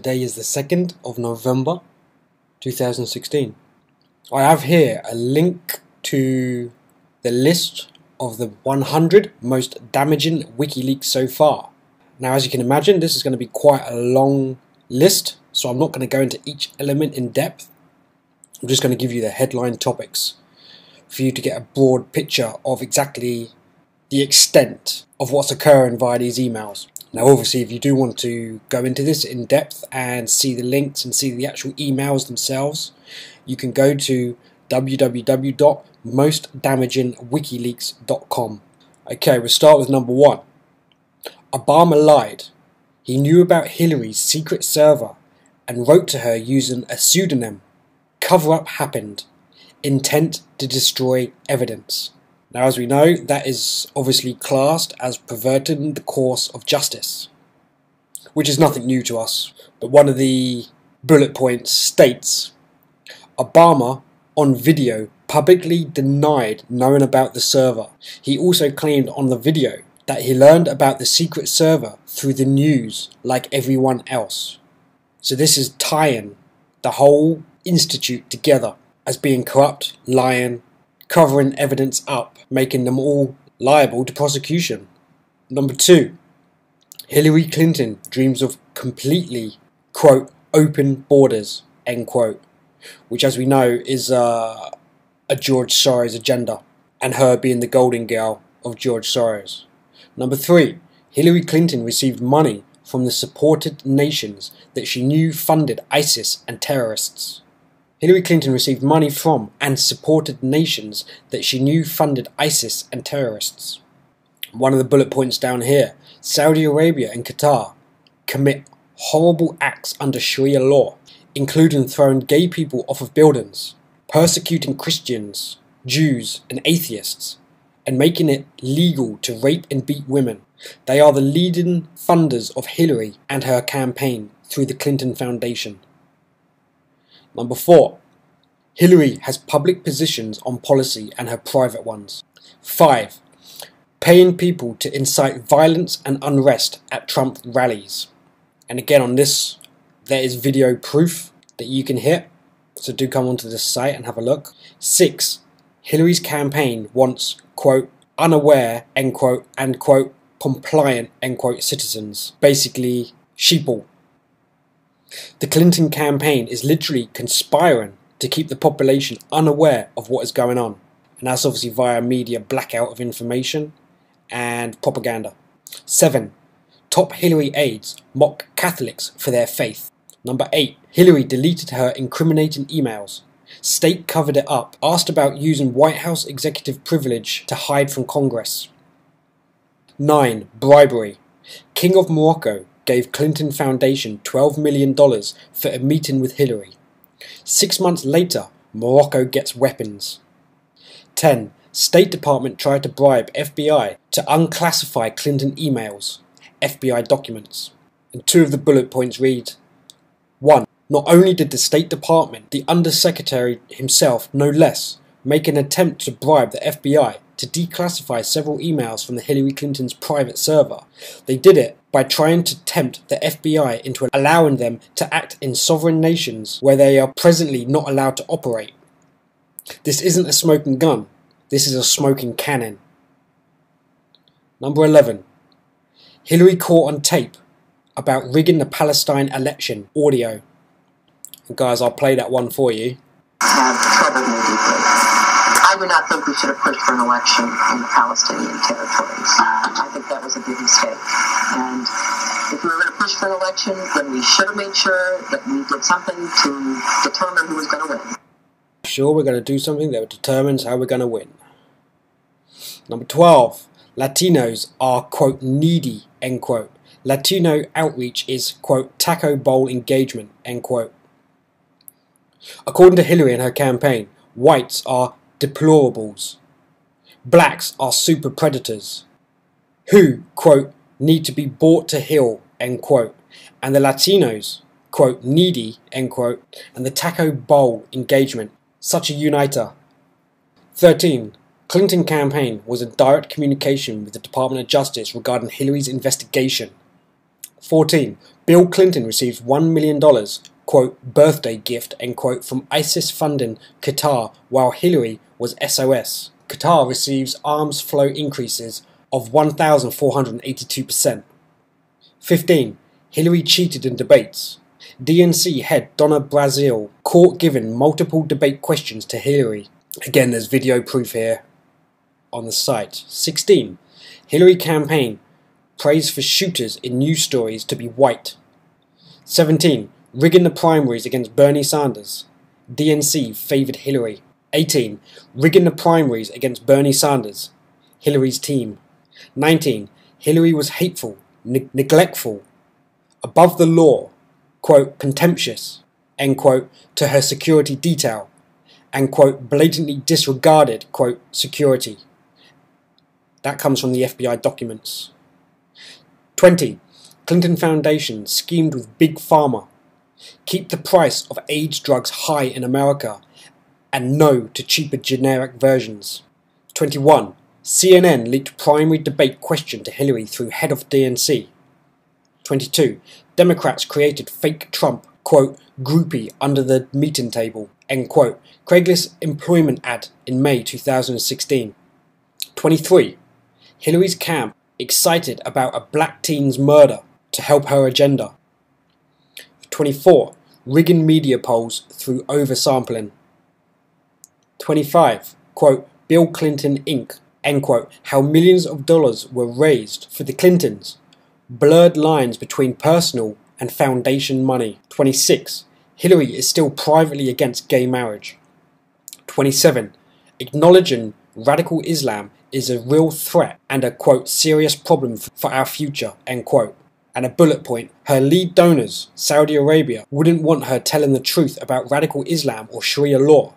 Today is the 2nd of November 2016. I have here a link to the list of the 100 most damaging WikiLeaks so far. Now, as you can imagine, this is going to be quite a long list, so I'm not going to go into each element in depth. I'm just going to give you the headline topics for you to get a broad picture of exactly the extent of what's occurring via these emails. Now, obviously, if you do want to go into this in depth and see the links and see the actual emails themselves, you can go to www.mostdamagingwikileaks.com. Okay, we'll start with number 1. Obama lied. He knew about Hillary's secret server and wrote to her using a pseudonym. Cover-up happened. Intent to destroy evidence. Now, as we know, that is obviously classed as perverting the course of justice, which is nothing new to us. But one of the bullet points states, Obama, on video, publicly denied knowing about the server. He also claimed on the video that he learned about the secret server through the news like everyone else. So this is tying the whole institute together as being corrupt, lying, covering evidence up, making them all liable to prosecution. Number 2, Hillary Clinton dreams of completely, quote, open borders, end quote, which, as we know, is a George Soros agenda, and her being the golden girl of George Soros. Number 3, Hillary Clinton received money from the supported nations that she knew funded ISIS and terrorists. Hillary Clinton received money from and supported nations that she knew funded ISIS and terrorists. One of the bullet points down here, Saudi Arabia and Qatar commit horrible acts under Sharia law, including throwing gay people off of buildings, persecuting Christians, Jews and atheists, and making it legal to rape and beat women. They are the leading funders of Hillary and her campaign through the Clinton Foundation. Number 4, Hillary has public positions on policy and her private ones. 5, paying people to incite violence and unrest at Trump rallies. And again, on this, there is video proof that you can hit, so do come onto this site and have a look. 6, Hillary's campaign wants, quote, unaware, end quote, and quote, compliant, end quote, citizens. Basically, sheeple. The Clinton campaign is literally conspiring to keep the population unaware of what is going on. And that's obviously via media blackout of information and propaganda. 7, top Hillary aides mock Catholics for their faith. Number 8, Hillary deleted her incriminating emails. State covered it up, asked about using White House executive privilege to hide from Congress. 9, bribery. King of Morocco gave Clinton Foundation $12 million for a meeting with Hillary. 6 months later, Morocco gets weapons. 10, State Department tried to bribe FBI to unclassify Clinton emails, FBI documents. And 2 of the bullet points read, 1, not only did the State Department, the Undersecretary himself, no less, make an attempt to bribe the FBI to declassify several emails from the Hillary Clinton's private server. They did it by trying to tempt the FBI into allowing them to act in sovereign nations where they are presently not allowed to operate. This isn't a smoking gun, this is a smoking cannon. Number 11, Hillary caught on tape about rigging the Palestine election, audio. And guys, I'll play that one for you. I do not think we should have pushed for an election in the Palestinian territories. I think that was a big mistake. And if we were going to push for an election, then we should have made sure that we did something to determine who was going to win. Sure, we're going to do something that determines how we're going to win. Number 12, Latinos are, quote, needy, end quote. Latino outreach is, quote, taco bowl engagement, end quote. According to Hillary and her campaign, whites are deplorables. Blacks are super predators who, quote, need to be brought to heel, end quote. And the Latinos, quote, needy, end quote. And the taco bowl engagement, such a uniter. 13. Clinton campaign was in direct communication with the Department of Justice regarding Hillary's investigation. 14. Bill Clinton received $1 million, quote, birthday gift, end quote, from ISIS funding Qatar while Hillary was SOS. Qatar receives arms flow increases of 1,482%. 15. Hillary cheated in debates. DNC head Donna Brazile caught giving multiple debate questions to Hillary. Again, there's video proof here on the site. 16. Hillary campaign prays for shooters in news stories to be white. 17. Rigging the primaries against Bernie Sanders. DNC favoured Hillary. 18. Rigging the primaries against Bernie Sanders. Hillary's team. 19. Hillary was hateful, neglectful, above the law, quote, contemptuous, end quote, to her security detail, and quote, blatantly disregarded, quote, security. That comes from the FBI documents. 20. Clinton Foundation schemed with Big Pharma. Keep the price of AIDS drugs high in America and no to cheaper generic versions. 21. CNN leaked primary debate question to Hillary through head of DNC. 22. Democrats created fake Trump, quote, groupie under the meeting table, end quote. Craigslist employment ad in May 2016. 23. Hillary's camp excited about a black teen's murder to help her agenda. 24. Rigging media polls through oversampling. 25. Quote, Bill Clinton Inc., end quote, how millions of dollars were raised for the Clintons. Blurred lines between personal and foundation money. 26. Hillary is still privately against gay marriage. 27. Acknowledging radical Islam is a real threat and a, quote, serious problem for our future, end quote. And a bullet point, her lead donors, Saudi Arabia, wouldn't want her telling the truth about radical Islam or Sharia law,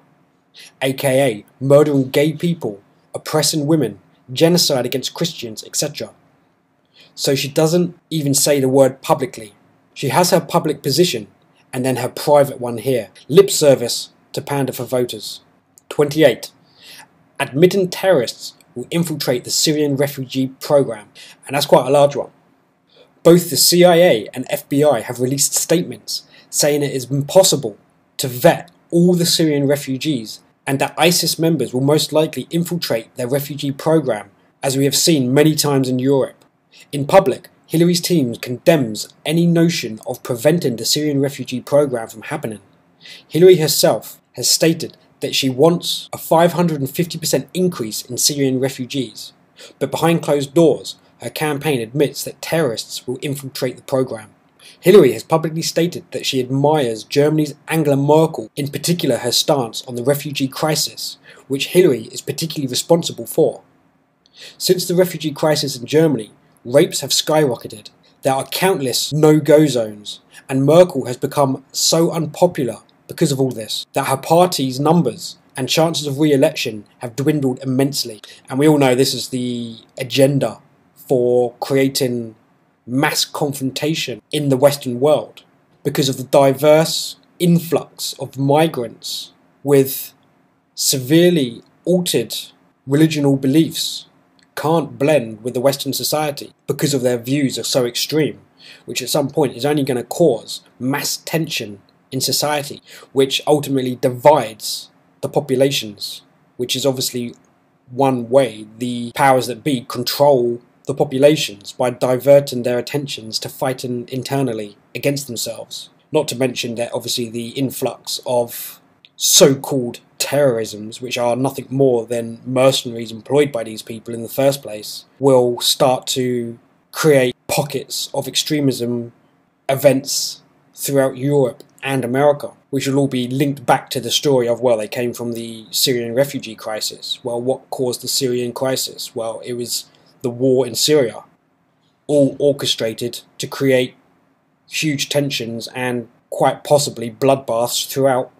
aka murdering gay people, oppressing women, genocide against Christians, etc. So she doesn't even say the word publicly. She has her public position and then her private one here. Lip service to pander for voters. 28. Admitting terrorists will infiltrate the Syrian refugee program, and that's quite a large one. Both the CIA and FBI have released statements saying it is impossible to vet all the Syrian refugees and that ISIS members will most likely infiltrate their refugee program, as we have seen many times in Europe. In public, Hillary's team condemns any notion of preventing the Syrian refugee program from happening. Hillary herself has stated that she wants a 550% increase in Syrian refugees, but behind closed doors, her campaign admits that terrorists will infiltrate the program. Hillary has publicly stated that she admires Germany's Angela Merkel, in particular her stance on the refugee crisis, which Hillary is particularly responsible for. Since the refugee crisis in Germany, rapes have skyrocketed, there are countless no-go zones, and Merkel has become so unpopular because of all this, that her party's numbers and chances of re-election have dwindled immensely. And we all know this is the agenda for creating mass confrontation in the Western world because of the diverse influx of migrants with severely altered religional beliefs can't blend with the Western society because of their views are so extreme, which at some point is only going to cause mass tension in society, which ultimately divides the populations, which is obviously one way the powers that be control the populations by diverting their attentions to fighting internally against themselves. Not to mention that obviously the influx of so-called terrorisms, which are nothing more than mercenaries employed by these people in the first place, will start to create pockets of extremism events throughout Europe and America, which will all be linked back to the story of, well, they came from the Syrian refugee crisis. Well, what caused the Syrian crisis? Well, it was the war in Syria, all orchestrated to create huge tensions and quite possibly bloodbaths throughout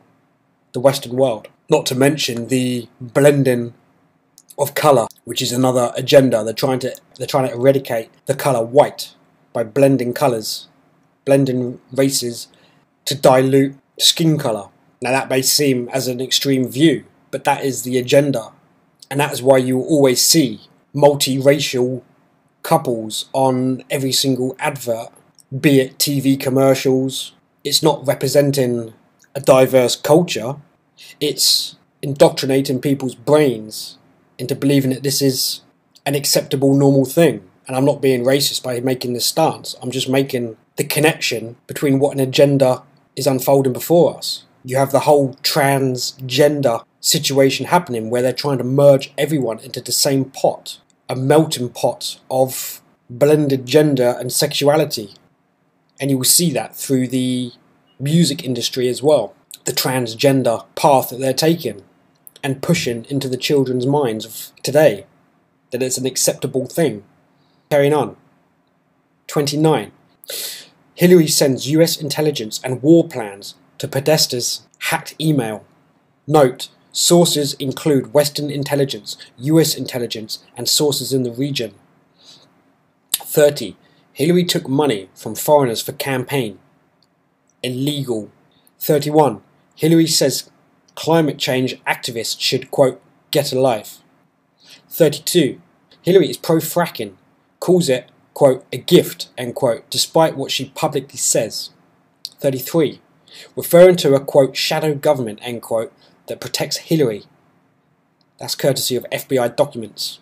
the Western world. Not to mention the blending of colour, which is another agenda. They're trying to eradicate the colour white by blending colours, blending races to dilute skin colour. Now that may seem as an extreme view, but that is the agenda, and that is why you will always see multiracial couples on every single advert be it TV commercials. It's not representing a diverse culture. It's indoctrinating people's brains into believing that this is an acceptable, normal thing. And I'm not being racist by making this stance. I'm just making the connection between what an agenda is unfolding before us. You have the whole transgender situation happening where they're trying to merge everyone into the same pot, a melting pot of blended gender and sexuality. And you will see that through the music industry as well. The transgender path that they're taking and pushing into the children's minds of today, that it's an acceptable thing. Carrying on. 29. Hillary sends US intelligence and war plans to Podesta's hacked email. Note, sources include Western intelligence, US intelligence, and sources in the region. 30. Hillary took money from foreigners for campaign. Illegal. 31. Hillary says climate change activists should, quote, get a life. 32. Hillary is pro-fracking, calls it, quote, a gift, end quote, despite what she publicly says. 33. Referring to a, quote, shadow government, end quote, that protects Hillary. That's courtesy of FBI documents.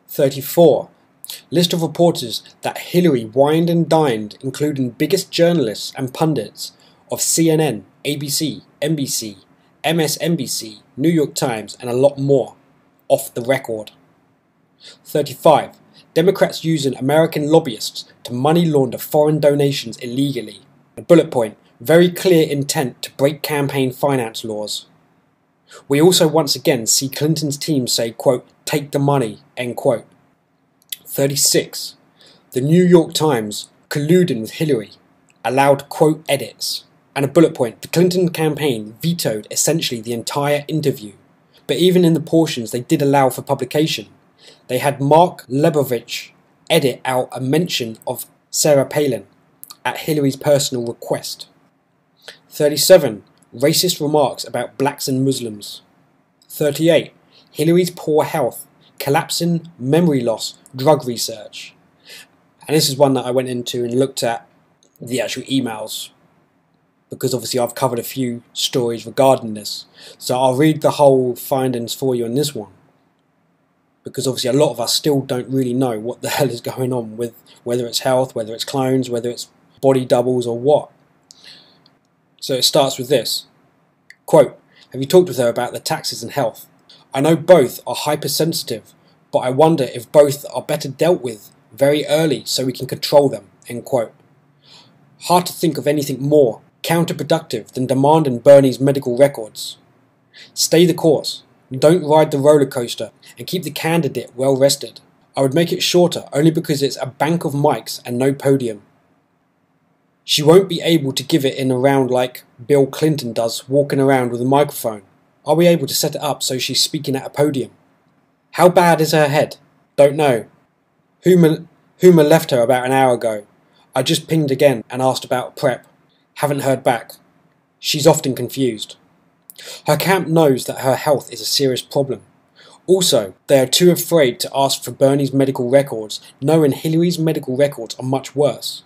34. List of reporters that Hillary wined and dined, including biggest journalists and pundits of CNN, ABC, NBC, MSNBC, New York Times, and a lot more, off the record. 35. Democrats using American lobbyists to money launder foreign donations illegally. A bullet point, very clear intent to break campaign finance laws. We also once again see Clinton's team say, quote, take the money, end quote. 36. The New York Times, colluding with Hillary, allowed quote edits. And a bullet point, the Clinton campaign vetoed essentially the entire interview. But even in the portions they did allow for publication, they had Mark Lebovich edit out a mention of Sarah Palin at Hillary's personal request. 37. Racist remarks about blacks and Muslims. 38. Hillary's poor health, collapsing memory loss, drug research. And this is one that I went into and looked at the actual emails, because obviously I've covered a few stories regarding this. So I'll read the whole findings for you on this one, because obviously a lot of us still don't really know what the hell is going on with whether it's health, whether it's clones, whether it's body doubles or what. So it starts with this. Quote, have you talked with her about the taxes and health? I know both are hypersensitive, but I wonder if both are better dealt with very early so we can control them, end quote. Hard to think of anything more counterproductive than demanding Bernie's medical records. Stay the course, don't ride the roller coaster, and keep the candidate well rested. I would make it shorter only because it's a bank of mics and no podium. She won't be able to give it in a round like Bill Clinton does, walking around with a microphone. Are we able to set it up so she's speaking at a podium? How bad is her head? Don't know. Huma left her about an hour ago. I just pinged again and asked about prep. Haven't heard back. She's often confused. Her camp knows that her health is a serious problem. Also, they are too afraid to ask for Bernie's medical records, knowing Hillary's medical records are much worse.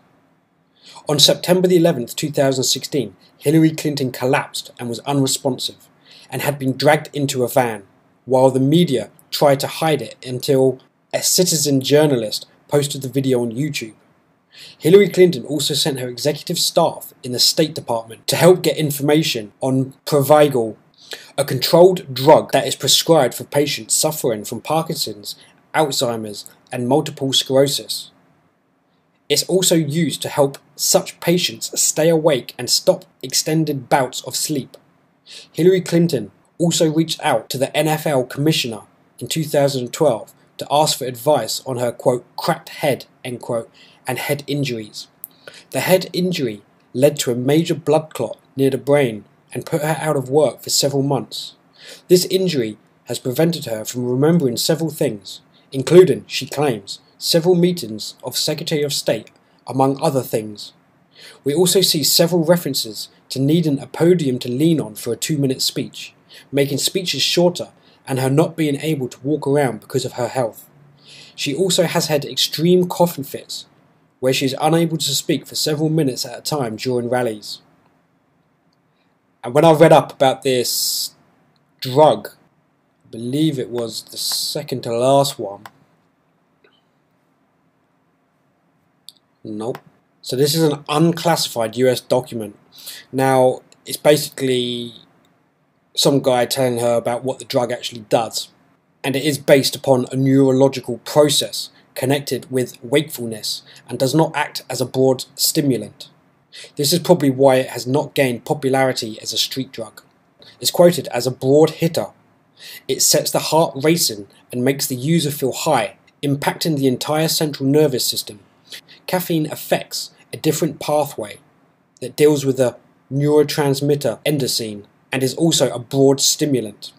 On September the 11th, 2016, Hillary Clinton collapsed and was unresponsive, and had been dragged into a van, while the media tried to hide it until a citizen journalist posted the video on YouTube. Hillary Clinton also sent her executive staff in the State Department to help get information on Provigil, a controlled drug that is prescribed for patients suffering from Parkinson's, Alzheimer's, and multiple sclerosis. It's also used to help such patients stay awake and stop extended bouts of sleep. Hillary Clinton also reached out to the NFL commissioner in 2012 to ask for advice on her, quote, cracked head, end quote, and head injuries. The head injury led to a major blood clot near the brain and put her out of work for several months. This injury has prevented her from remembering several things, including, she claims, several meetings of Secretary of State, among other things. We also see several references to needing a podium to lean on for a 2-minute speech, making speeches shorter, and her not being able to walk around because of her health. She also has had extreme coughing fits, where she is unable to speak for several minutes at a time during rallies. And when I read up about this drug, I believe it was the second to last one. Nope. So this is an unclassified US document. Now, it's basically some guy telling her about what the drug actually does. And it is based upon a neurological process connected with wakefulness and does not act as a broad stimulant. This is probably why it has not gained popularity as a street drug. It's quoted as a broad hitter. It sets the heart racing and makes the user feel high, impacting the entire central nervous system. Caffeine affects a different pathway that deals with the neurotransmitter endorphin and is also a broad stimulant.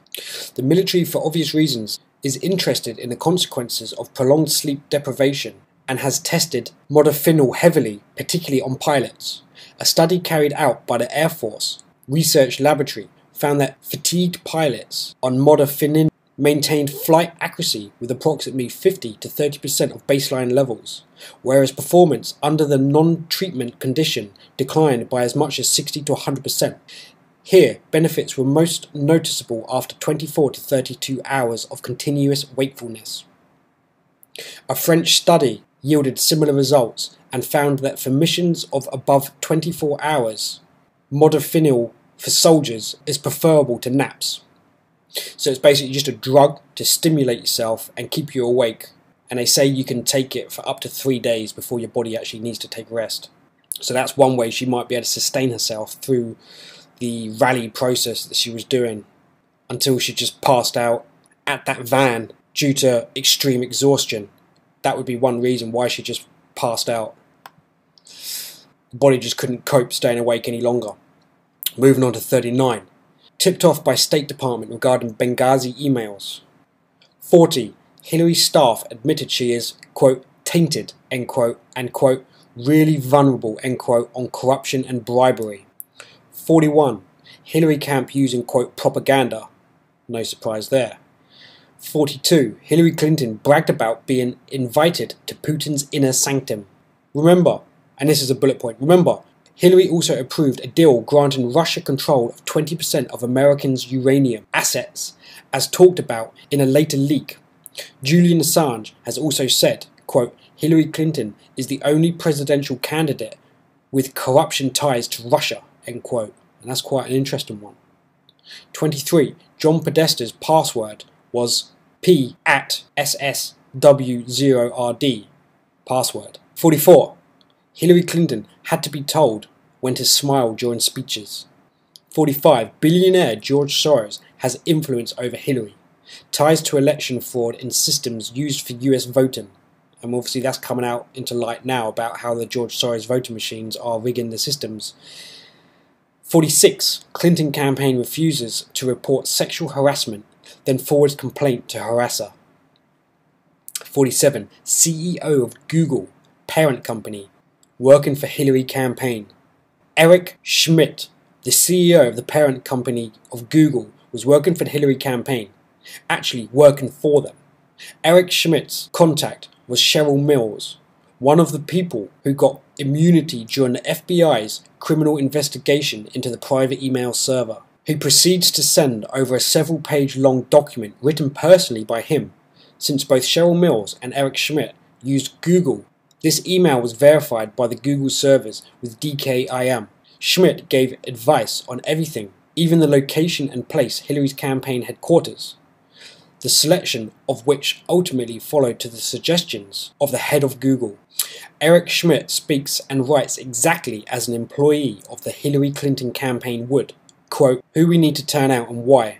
The military, for obvious reasons, is interested in the consequences of prolonged sleep deprivation and has tested modafinil heavily, particularly on pilots. A study carried out by the Air Force Research Laboratory found that fatigued pilots on modafinil maintained flight accuracy with approximately 50 to 30% of baseline levels, whereas performance under the non-treatment condition declined by as much as 60 to 100%. Here, benefits were most noticeable after 24 to 32 hours of continuous wakefulness. A French study yielded similar results and found that for missions of above 24 hours, modafinil for soldiers is preferable to naps. So it's basically just a drug to stimulate yourself and keep you awake, and they say you can take it for up to 3 days before your body actually needs to take rest. So that's one way she might be able to sustain herself through the rally process that she was doing until she just passed out at that van due to extreme exhaustion. That would be one reason why she just passed out. The body just couldn't cope staying awake any longer. Moving on to 39. Tipped off by State Department regarding Benghazi emails. 40. Hillary's staff admitted she is, quote, tainted, end quote, and, quote, really vulnerable, end quote, on corruption and bribery. 41. Hillary camp using, quote, propaganda. No surprise there. 42. Hillary Clinton bragged about being invited to Putin's inner sanctum. Remember, and this is a bullet point, remember, Hillary also approved a deal granting Russia control of 20% of Americans' uranium assets, as talked about in a later leak. Julian Assange has also said, quote, Hillary Clinton is the only presidential candidate with corruption ties to Russia, end quote. And that's quite an interesting one. 23. John Podesta's password was P@SSW0RD. Password. 44. Hillary Clinton had to be told when to smile during speeches. 45. Billionaire George Soros has influence over Hillary. Ties to election fraud in systems used for US voting. And obviously that's coming out into light now about how the George Soros voting machines are rigging the systems. 46. Clinton campaign refuses to report sexual harassment, then forwards complaint to harasser. 47. CEO of Google, parent company, working for Hillary campaign. Eric Schmidt, the CEO of the parent company of Google, was working for the Hillary campaign, actually working for them. Eric Schmidt's contact was Cheryl Mills, one of the people who got immunity during the FBI's criminal investigation into the private email server, who proceeds to send over a several-page-long document written personally by him. Since both Cheryl Mills and Eric Schmidt used Google, this email was verified by the Google servers with DKIM. Schmidt gave advice on everything, even the location and place Hillary's campaign headquarters, the selection of which ultimately followed to the suggestions of the head of Google. Eric Schmidt speaks and writes exactly as an employee of the Hillary Clinton campaign would, quote, who we need to turn out and why,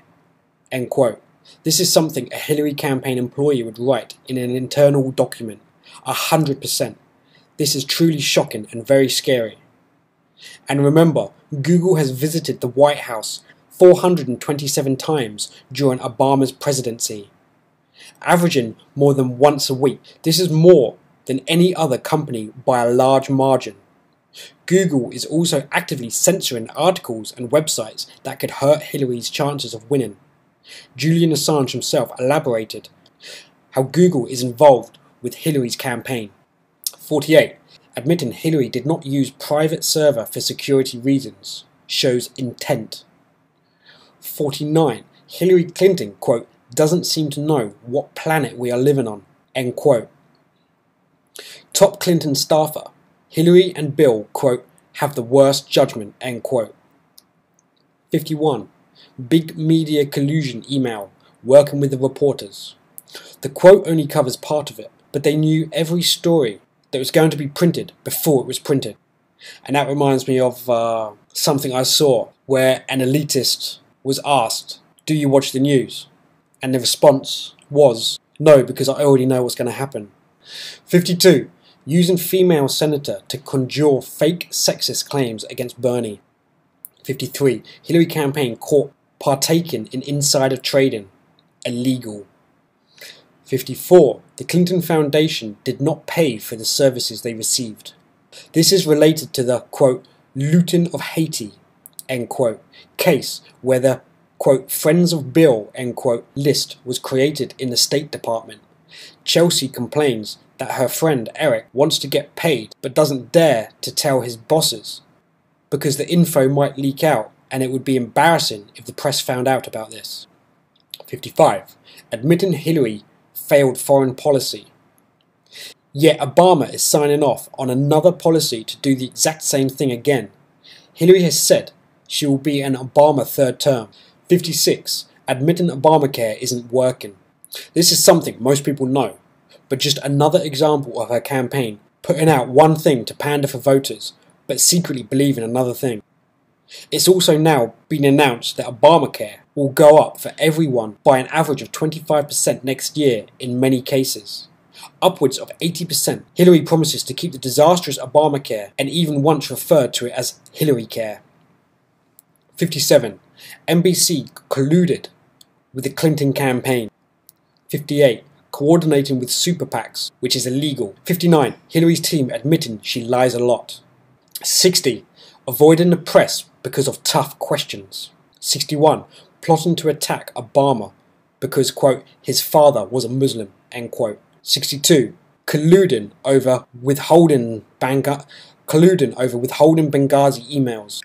end quote. This is something a Hillary campaign employee would write in an internal document, 100%. This is truly shocking and very scary. And remember, Google has visited the White House 427 times during Obama's presidency, averaging more than once a week. This is more than any other company by a large margin. Google is also actively censoring articles and websites that could hurt Hillary's chances of winning. Julian Assange himself elaborated how Google is involved with Hillary's campaign. 48. admitting Hillary did not use private server for security reasons shows intent. 49. Hillary Clinton, quote, doesn't seem to know what planet we are living on, end quote. Top Clinton staffer, Hillary and Bill, quote, have the worst judgment, end quote. 51. Big media collusion email, working with the reporters. The quote only covers part of it, but they knew every story that was going to be printed before it was printed. And that reminds me of something I saw where an elitist was asked, do you watch the news? And the response was, no, because I already know what's going to happen. 52. Using female senator to conjure fake sexist claims against Bernie. 53. Hillary campaign caught partaking in insider trading. Illegal. 54. The Clinton Foundation did not pay for the services they received. This is related to the, quote, looting of Haiti, end quote, case where the, quote, Friends of Bill, end quote, list was created in the State Department. Chelsea complains that her friend Eric wants to get paid but doesn't dare to tell his bosses because the info might leak out and it would be embarrassing if the press found out about this. 55. Admitting Hillary failed foreign policy. Yet Obama is signing off on another policy to do the exact same thing again. Hillary has said she will be an Obama third term. 56. Admitting Obamacare isn't working. This is something most people know, but just another example of her campaign putting out one thing to pander for voters, but secretly believing another thing. It's also now been announced that Obamacare will go up for everyone by an average of 25% next year in many cases. Upwards of 80%. Hillary promises to keep the disastrous Obamacare and even once referred to it as Hillary Care. 57. NBC colluded with the Clinton campaign. 58. Coordinating with super PACs, which is illegal. 59. Hillary's team admitting she lies a lot. 60. Avoiding the press because of tough questions. 61. Plotting to attack Obama because, quote, his father was a Muslim, end quote. 62. Colluding over withholding Benghazi emails.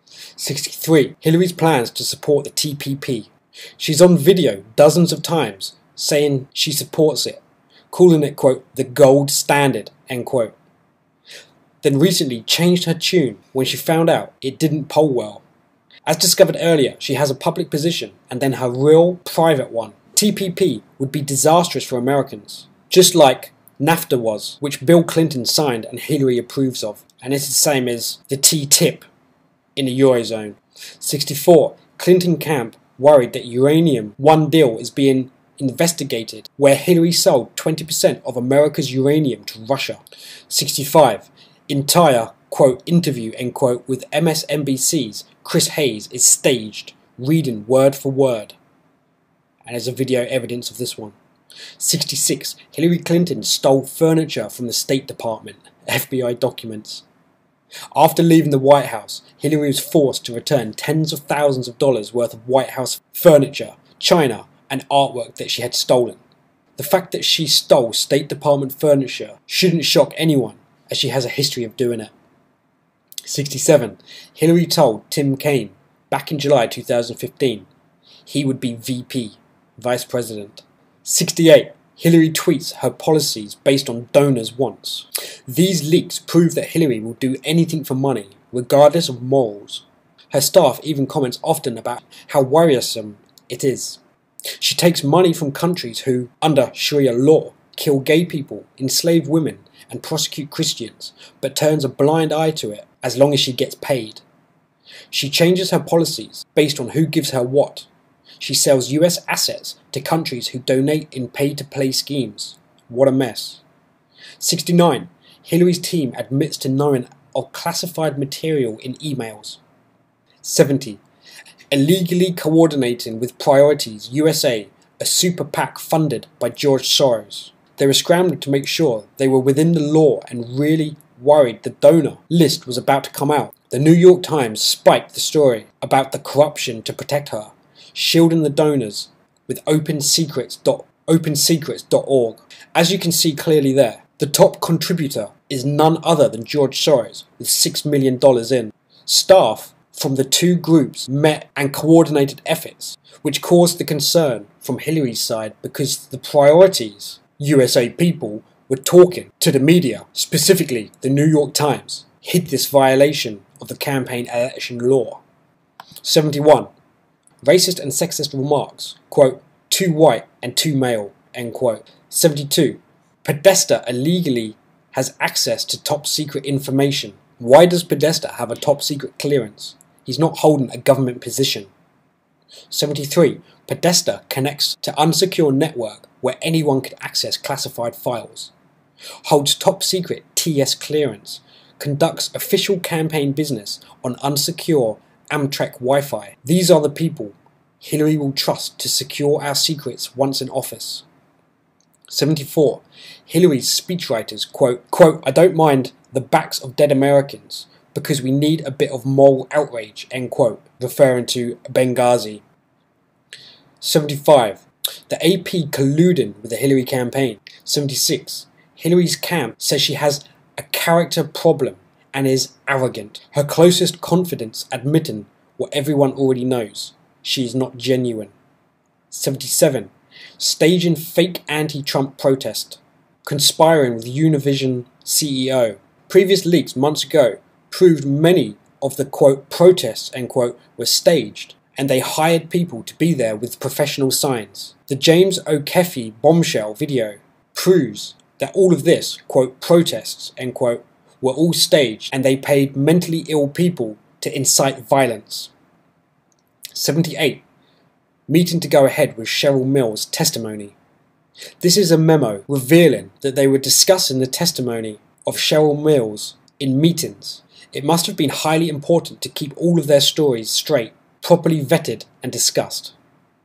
63. Hillary's plans to support the TPP. She's on video dozens of times saying she supports it, calling it, quote, the gold standard, end quote. Then recently changed her tune when she found out it didn't poll well. As discovered earlier, she has a public position and then her real private one. TPP would be disastrous for Americans, just like NAFTA was, which Bill Clinton signed and Hillary approves of, and it's the same as the T-tip in the Eurozone. 64. Clinton camp worried that uranium one deal is being investigated, where Hillary sold 20% of America's uranium to Russia. 65. Entire, quote, interview, end quote, with MSNBC's Chris Hayes is staged, reading word for word. And there's a video evidence of this one. 66. Hillary Clinton stole furniture from the State Department. FBI documents. After leaving the White House, Hillary was forced to return tens of thousands of dollars worth of White House furniture, china, and artwork that she had stolen. The fact that she stole State Department furniture shouldn't shock anyone, as she has a history of doing it. 67. Hillary told Tim Kaine, back in July 2015, he would be VP, Vice President. 68. Hillary tweets her policies based on donors' wants. These leaks prove that Hillary will do anything for money, regardless of morals. Her staff even comments often about how worrisome it is. She takes money from countries who, under Sharia law, kill gay people, enslave women, and prosecute Christians, but turns a blind eye to it as long as she gets paid. She changes her policies based on who gives her what. She sells US assets to countries who donate in pay-to-play schemes. What a mess. 69. Hillary's team admits to knowing of classified material in emails. 70. Illegally coordinating with Priorities USA, a super PAC funded by George Soros. They were scrambling to make sure they were within the law and really worried the donor list was about to come out. The New York Times spiked the story about the corruption to protect her, shielding the donors with opensecrets.org. As you can see clearly there, The top contributor is none other than George Soros, with $6 million in. Staff from the two groups met and coordinated efforts, which caused the concern from Hillary's side because the priorities, USA people, were talking to the media, specifically the New York Times, hid this violation of the campaign election law. 71. Racist and sexist remarks, quote, too white and too male, end quote. 72. Podesta illegally has access to top secret information. Why does Podesta have a top secret clearance? He's not holding a government position. 73. Podesta connects to unsecure network where anyone can access classified files. Holds top secret TS clearance. Conducts official campaign business on unsecure Amtrak Wi-Fi. These are the people Hillary will trust to secure our secrets once in office. 74. Hillary's speechwriters quote, I don't mind the backs of dead Americans because we need a bit of moral outrage, end quote, referring to Benghazi. 75. The AP colluding with the Hillary campaign. 76. Hillary's camp says she has a character problem and is arrogant. Her closest confidants admitting what everyone already knows. She is not genuine. 77. Staging fake anti-Trump protest. Conspiring with Univision CEO. Previous leaks months ago proved many of the quote protests end quote were staged, and they hired people to be there with professional signs. The James O'Keefe bombshell video proves that all of this quote protests end quote were all staged, and they paid mentally ill people to incite violence. 78. Meeting to go ahead with Cheryl Mills' testimony. This is a memo revealing that they were discussing the testimony of Cheryl Mills in meetings. It must have been highly important to keep all of their stories straight, properly vetted and discussed.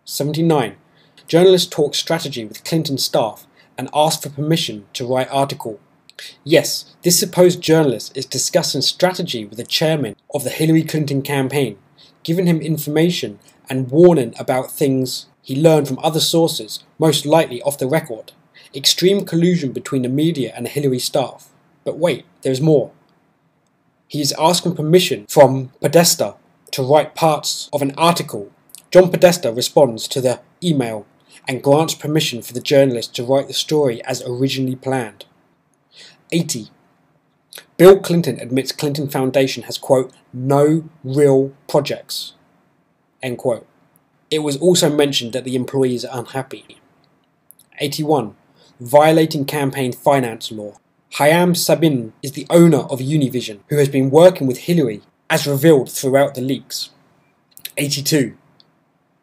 79. Journalists talk strategy with Clinton staff and ask for permission to write article. Yes, this supposed journalist is discussing strategy with the chairman of the Hillary Clinton campaign, giving him information and warning about things he learned from other sources, most likely off the record. Extreme collusion between the media and the Hillary staff. But wait, there's more. He is asking permission from Podesta to write parts of an article. John Podesta responds to the email and grants permission for the journalist to write the story as originally planned. 80. Bill Clinton admits Clinton Foundation has, quote, no real projects, end quote. It was also mentioned that the employees are unhappy. 81. Violating campaign finance law. Hayam Sabin is the owner of Univision, who has been working with Hillary, as revealed throughout the leaks. 82.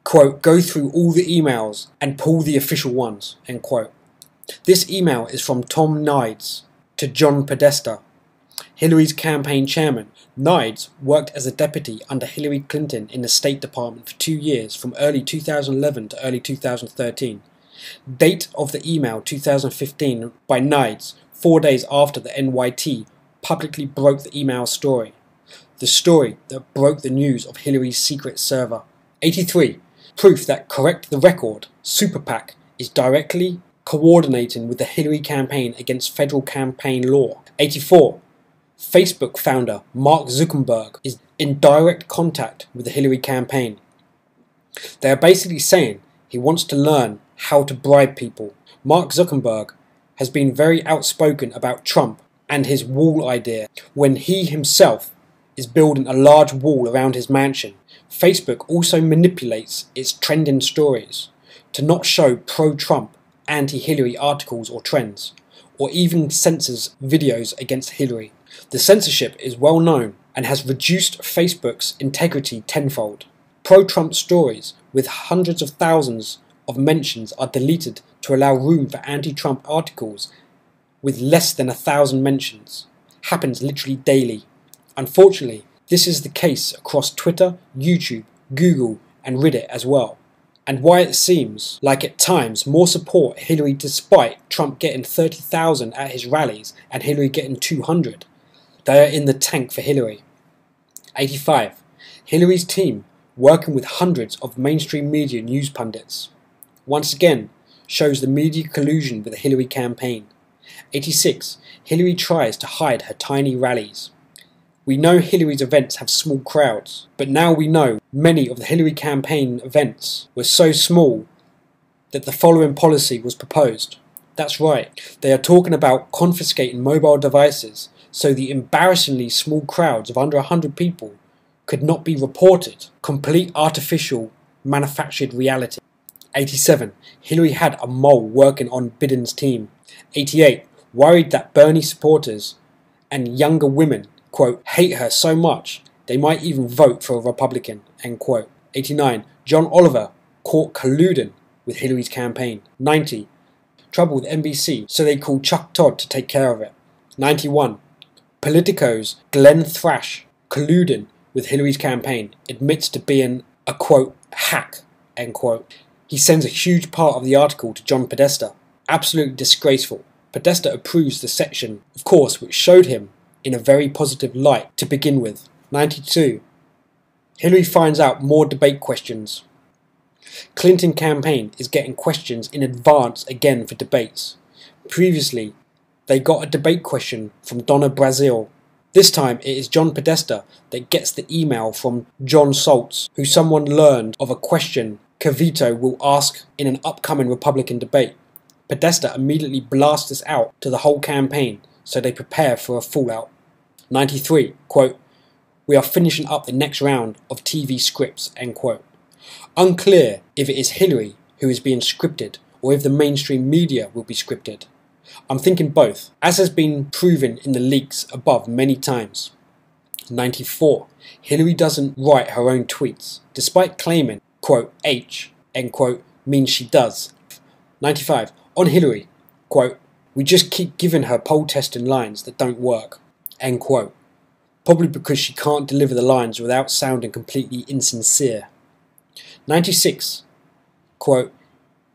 Quote, go through all the emails and pull the official ones, end quote. This email is from Tom Nides to John Podesta, Hillary's campaign chairman. Nides worked as a deputy under Hillary Clinton in the State Department for 2 years, from early 2011 to early 2013. Date of the email 2015 by Nides, 4 days after the NYT publicly broke the email story. The story that broke the news of Hillary's secret server. 83. Proof that Correct the Record, Super PAC, is directly coordinating with the Hillary campaign against federal campaign law. 84. Facebook founder Mark Zuckerberg is in direct contact with the Hillary campaign. They are basically saying he wants to learn how to bribe people. Mark Zuckerberg has been very outspoken about Trump and his wall idea when he himself is building a large wall around his mansion. Facebook also manipulates its trending stories to not show pro-Trump, anti-Hillary articles or trends, or even censors videos against Hillary. The censorship is well known and has reduced Facebook's integrity tenfold. Pro-Trump stories with hundreds of thousands of mentions are deleted to allow room for anti-Trump articles with less than 1,000 mentions. Happens literally daily. Unfortunately, this is the case across Twitter, YouTube, Google and Reddit as well. And why it seems like at times more support Hillary despite Trump getting 30,000 at his rallies and Hillary getting 200. They are in the tank for Hillary. 85. Hillary's team working with hundreds of mainstream media news pundits. Once again, shows the media collusion with the Hillary campaign. 86. Hillary tries to hide her tiny rallies. We know Hillary's events have small crowds, but now we know many of the Hillary campaign events were so small that the following policy was proposed. That's right, they are talking about confiscating mobile devices so the embarrassingly small crowds of under 100 people could not be reported. Complete artificial manufactured reality. 87. Hillary had a mole working on Biden's team. 88. Worried that Bernie supporters and younger women, quote, hate her so much they might even vote for a Republican, end quote. 89. John Oliver caught colluding with Hillary's campaign. 90. Trouble with NBC, so they called Chuck Todd to take care of it. 91. Politico's Glenn Thrash colluding with Hillary's campaign, admits to being a, quote, hack, end quote. He sends a huge part of the article to John Podesta. Absolutely disgraceful. Podesta approves the section, of course, which showed him in a very positive light to begin with. 92. Hillary finds out more debate questions. Clinton campaign is getting questions in advance again for debates. Previously, they got a debate question from Donna Brazile. This time it is John Podesta that gets the email from John Saltz, who someone learned of a question Cavito will ask in an upcoming Republican debate. Podesta immediately blasts this out to the whole campaign, so they prepare for a fallout. 93, quote, we are finishing up the next round of TV scripts, end quote. Unclear if it is Hillary who is being scripted or if the mainstream media will be scripted. I'm thinking both, as has been proven in the leaks above many times. 94. Hillary doesn't write her own tweets, despite claiming, quote, H, end quote, means she does. 95. On Hillary, quote, we just keep giving her poll testing lines that don't work, end quote. Probably because she can't deliver the lines without sounding completely insincere. 96. Quote,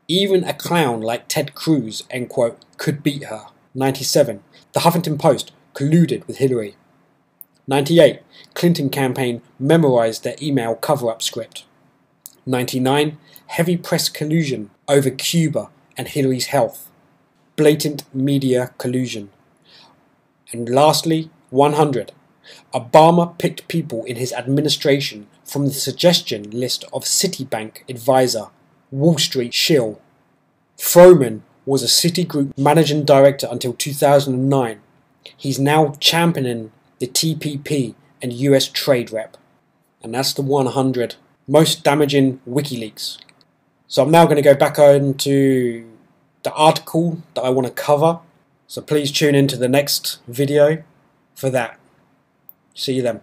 even a clown like Ted Cruz, end quote, could beat her. 97. The Huffington Post colluded with Hillary. 98. Clinton campaign memorized their email cover-up script. 99. Heavy press collusion over Cuba and Hillary's health. Blatant media collusion. And lastly, 100. Obama picked people in his administration from the suggestion list of Citibank advisor, Wall Street shill. Froman was a Citigroup managing director until 2009. He's now championing the TPP and US trade rep. And that's the 100 most damaging WikiLeaks. So I'm now going to go back into the article that I want to cover. So please tune into the next video for that. See you then.